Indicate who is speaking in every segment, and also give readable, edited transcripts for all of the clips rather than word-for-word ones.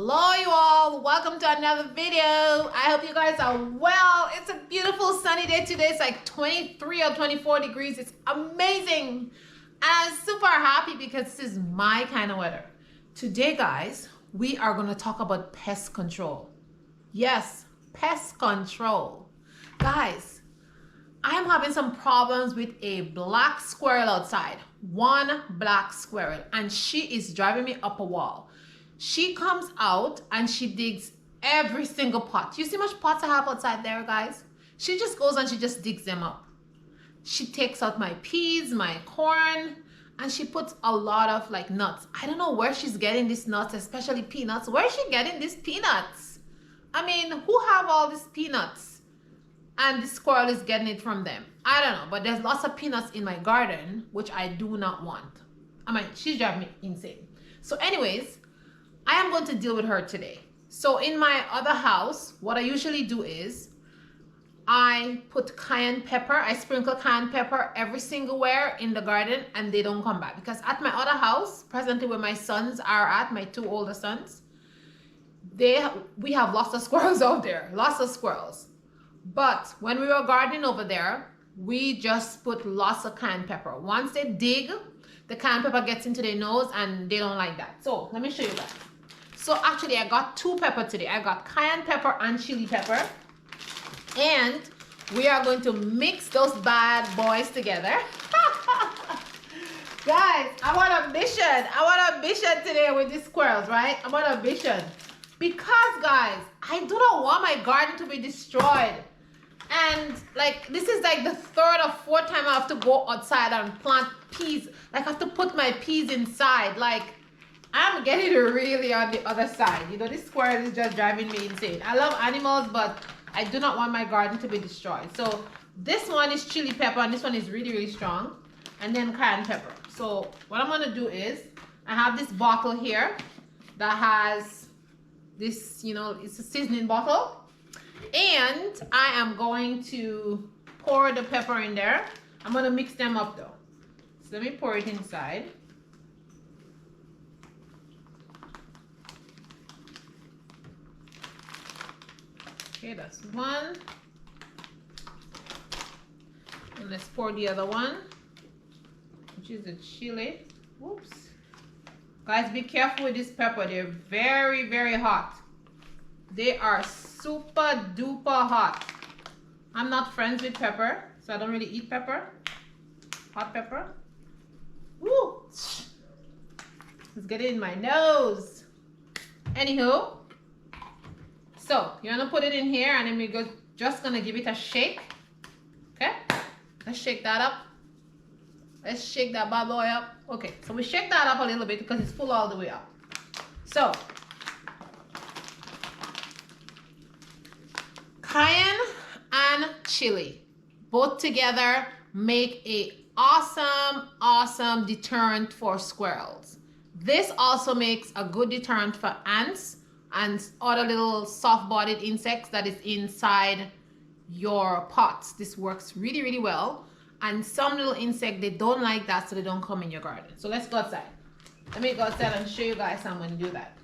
Speaker 1: Hello you all, welcome to another video. I hope you guys are well. It's a beautiful sunny day today. It's like 23 or 24 degrees. It's amazing. And I'm super happy because this is my kind of weather. Today guys, we are going to talk about pest control. Yes, pest control. Guys, I'm having some problems with a black squirrel outside. One black squirrel, and she is driving me up a wall. She comes out and she digs every single pot. You see how much pots I have outside there, guys? She just goes and she just digs them up. She takes out my peas, my corn, and she puts a lot of like nuts. I don't know where she's getting these nuts, especially peanuts. Where is she getting these peanuts? I mean, who have all these peanuts? And the squirrel is getting it from them. I don't know, but there's lots of peanuts in my garden, which I do not want. I mean, she's driving me insane. So anyways, I am going to deal with her today. So in my other house, what I usually do is I put cayenne pepper. I sprinkle cayenne pepper every single where in the garden, and they don't come back. Because at my other house, presently where my sons are at, my two older sons, we have lots of squirrels out there, lots of squirrels. But when we were gardening over there, we just put lots of cayenne pepper. Once they dig, the cayenne pepper gets into their nose and they don't like that. So let me show you that. So actually I got two pepper today. I got cayenne pepper and chili pepper. And we are going to mix those bad boys together. Guys, I'm on a mission. I'm on a mission today with these squirrels, right? I'm on a mission. Because guys, I do not want my garden to be destroyed. And like, this is like the third or fourth time I have to go outside and plant peas. Like I have to put my peas inside. Like, I'm getting really on the other side. You know, this squirrel is just driving me insane. I love animals, but I do not want my garden to be destroyed. So this one is chili pepper, and this one is really, really strong. And then cayenne pepper. So what I'm gonna do is, I have this bottle here that has this, you know, it's a seasoning bottle. And I am going to pour the pepper in there. I'm gonna mix them up though. So let me pour it inside. Okay, that's one. And let's pour the other one, which is the chili. Whoops. Guys, be careful with this pepper. They're very, very hot. They are super duper hot. I'm not friends with pepper, so I don't really eat pepper. Hot pepper. Woo! Let's get it in my nose. Anywho. So you're gonna put it in here, and then we're just gonna give it a shake. Okay, let's shake that up. Let's shake that bad boy up. Okay, so we shake that up a little bit because it's full all the way up. So cayenne and chili both together make a awesome deterrent for squirrels. This also makes a good deterrent for ants and other little soft-bodied insects that is inside your pots. This works really, really well. And some little insect, they don't like that, so they don't come in your garden. So let's go outside. Let me go outside and show you guys how I'm going to do that.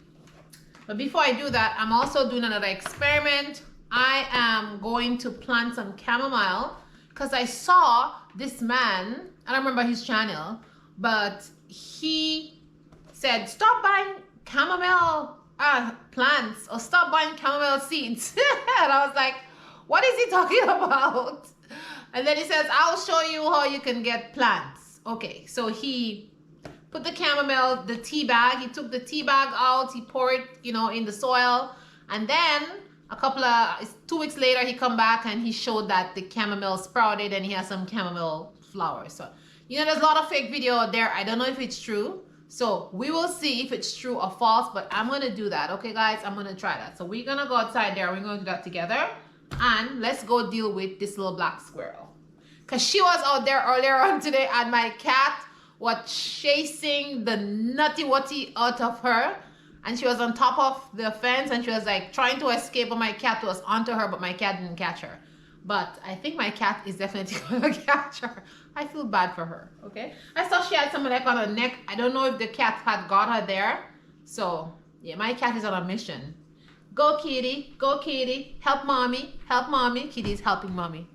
Speaker 1: But before I do that, I'm also doing another experiment. I am going to plant some chamomile because I saw this man, I don't remember his channel, but he said, stop buying chamomile plants or stop buying chamomile seeds. And I was like, what is he talking about? And then he says, I'll show you how you can get plants. Okay, so he put the chamomile, the tea bag, he took the tea bag out, he poured it, you know, in the soil, and then a couple of 2 weeks later he come back and he showed that the chamomile sprouted and he has some chamomile flowers. So, you know, there's a lot of fake video out there. I don't know if it's true. So we will see if it's true or false, but I'm going to do that. Okay, guys, I'm going to try that. So we're going to go outside there. We're going to do that together. And let's go deal with this little black squirrel. Because she was out there earlier on today and my cat was chasing the nutty-wutty out of her. And she was on top of the fence and she was like trying to escape, but my cat was onto her, but my cat didn't catch her. But I think my cat is definitely going to catch her. I feel bad for her, okay? I saw she had something like on her neck. I don't know if the cat had got her there. So Yeah, my cat is on a mission. Go kitty, go kitty, help mommy, help mommy. Kitty's helping mommy.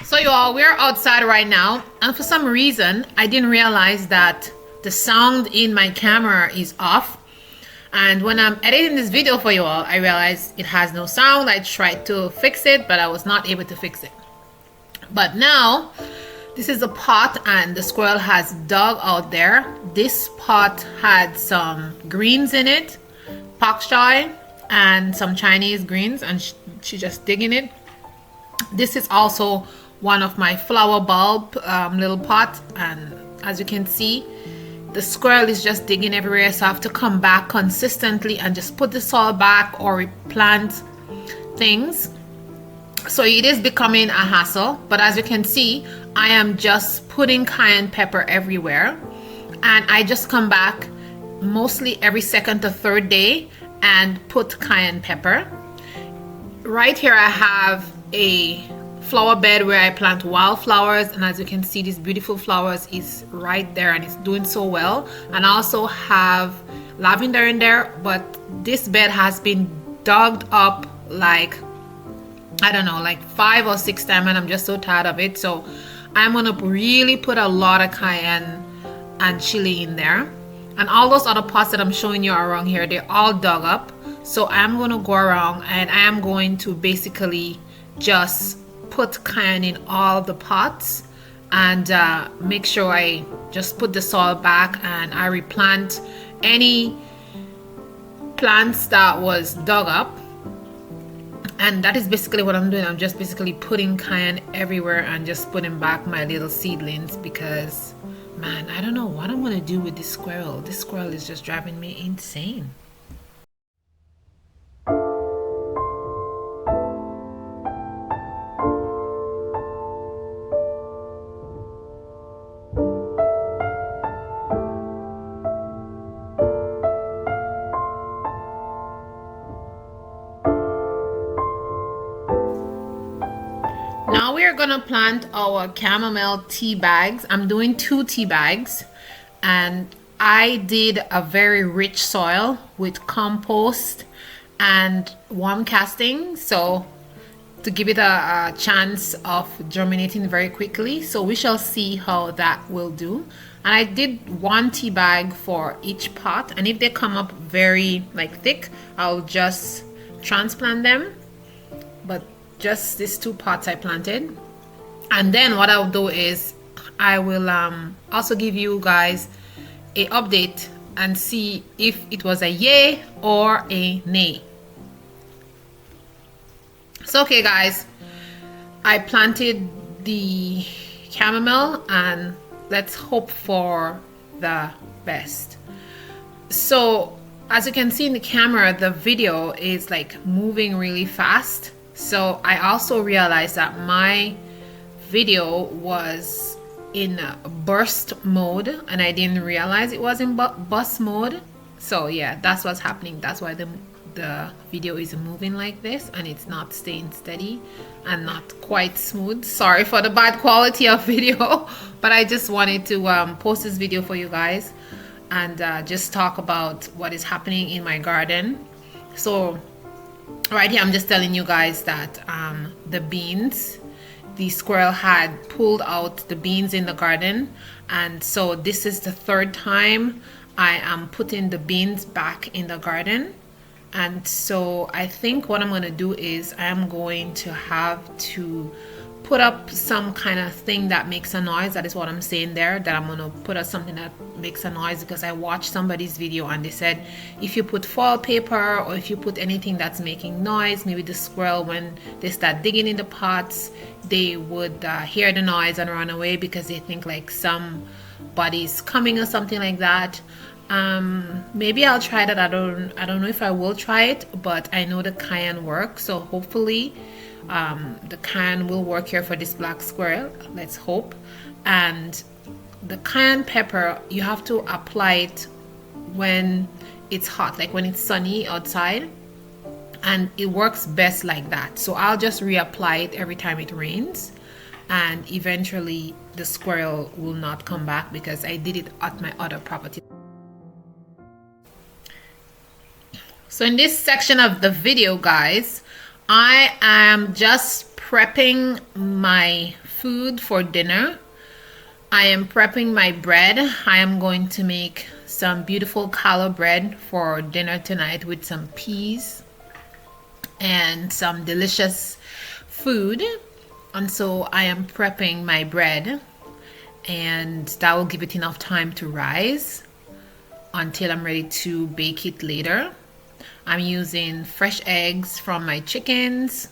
Speaker 1: So you all, we're outside right now, and for some reason I didn't realize that the sound in my camera is off. And when I'm editing this video for you all, I realized it has no sound. I tried to fix it, but I was not able to fix it. But now this is a pot and the squirrel has dug out there. This pot had some greens in it, pak choi and some Chinese greens, and she just digging it. This is also one of my flower bulb little pot, and as you can see, the squirrel is just digging everywhere, so I have to come back consistently and just put the soil back or replant things. So it is becoming a hassle, but as you can see, I am just putting cayenne pepper everywhere, and I just come back mostly every second to third day and put cayenne pepper. Right here I have a flower bed where I plant wildflowers, and as you can see, these beautiful flowers is right there and it's doing so well. And I also have lavender in there, but this bed has been dug up like, I don't know, like 5 or 6 times, and I'm just so tired of it. So I'm gonna really put a lot of cayenne and chili in there. And all those other pots that I'm showing you around here, they're all dug up. So I'm gonna go around and I am going to basically just put cayenne in all the pots and make sure I just put the soil back and I replant any plants that was dug up. And that is basically what I'm doing. I'm just basically putting cayenne everywhere and just putting back my little seedlings, because man, I don't know what I'm gonna do with this squirrel. This squirrel is just driving me insane. Now we are gonna plant our chamomile tea bags. I'm doing 2 tea bags, and I did a very rich soil with compost and worm casting, so to give it a chance of germinating very quickly. So we shall see how that will do. And I did 1 tea bag for each pot, and if they come up very like thick, I'll just transplant them. But just these 2 pots I planted. And then what I'll do is I will also give you guys a update and see if it was a yay or a nay. So okay guys, I planted the chamomile and let's hope for the best. So as you can see in the camera, the video is like moving really fast. So I also realized that my video was in burst mode and I didn't realize it was in bus mode. So yeah, that's what's happening. That's why the video is moving like this and it's not staying steady and not quite smooth. Sorry for the bad quality of video, but I just wanted to post this video for you guys and just talk about what is happening in my garden. So right here I'm just telling you guys that the beans, the squirrel had pulled out the beans in the garden, and so this is the 3rd time I am putting the beans back in the garden. And so I think what I'm going to do is I'm going to have to put up some kind of thing that makes a noise. That is what I'm saying there, that I'm going to put up something that makes a noise, because I watched somebody's video and they said if you put foil paper or if you put anything that's making noise, maybe the squirrel, when they start digging in the pots, they would hear the noise and run away because they think like somebody's coming or something like that. Maybe I'll try that. I don't know if I will try it, but I know the cayenne works, so hopefully the cayenne will work here for this black squirrel. Let's hope. And the cayenne pepper, you have to apply it when it's hot, like when it's sunny outside, and it works best like that. So I'll just reapply it every time it rains, and eventually the squirrel will not come back because I did it at my other property. So in this section of the video, guys, I am just prepping my food for dinner. I am prepping my bread. I am going to make some beautiful challah bread for dinner tonight with some peas and some delicious food. And so I am prepping my bread, and that will give it enough time to rise until I'm ready to bake it later. I'm using fresh eggs from my chickens,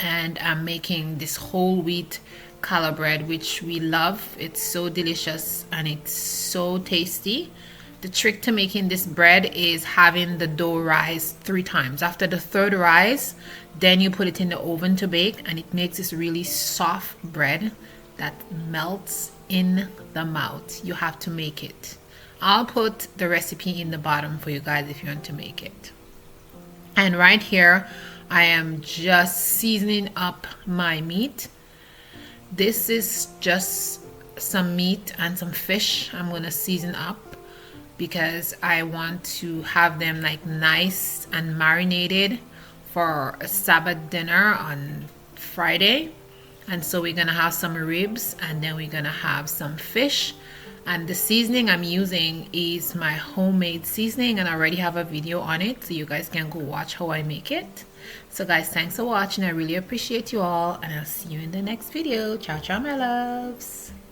Speaker 1: and I'm making this whole wheat challah bread, which we love. It's so delicious and it's so tasty. The trick to making this bread is having the dough rise 3 times. After the 3rd rise, then you put it in the oven to bake, and it makes this really soft bread that melts in the mouth. You have to make it. I'll put the recipe in the bottom for you guys if you want to make it. And right here, I am just seasoning up my meat. This is just some meat and some fish I'm gonna season up because I want to have them like nice and marinated for a Sabbath dinner on Friday. And so we're gonna have some ribs, and then we're gonna have some fish. And the seasoning I'm using is my homemade seasoning, and I already have a video on it, so you guys can go watch how I make it. So guys, thanks for watching. I really appreciate you all, and I'll see you in the next video. Ciao, ciao, my loves.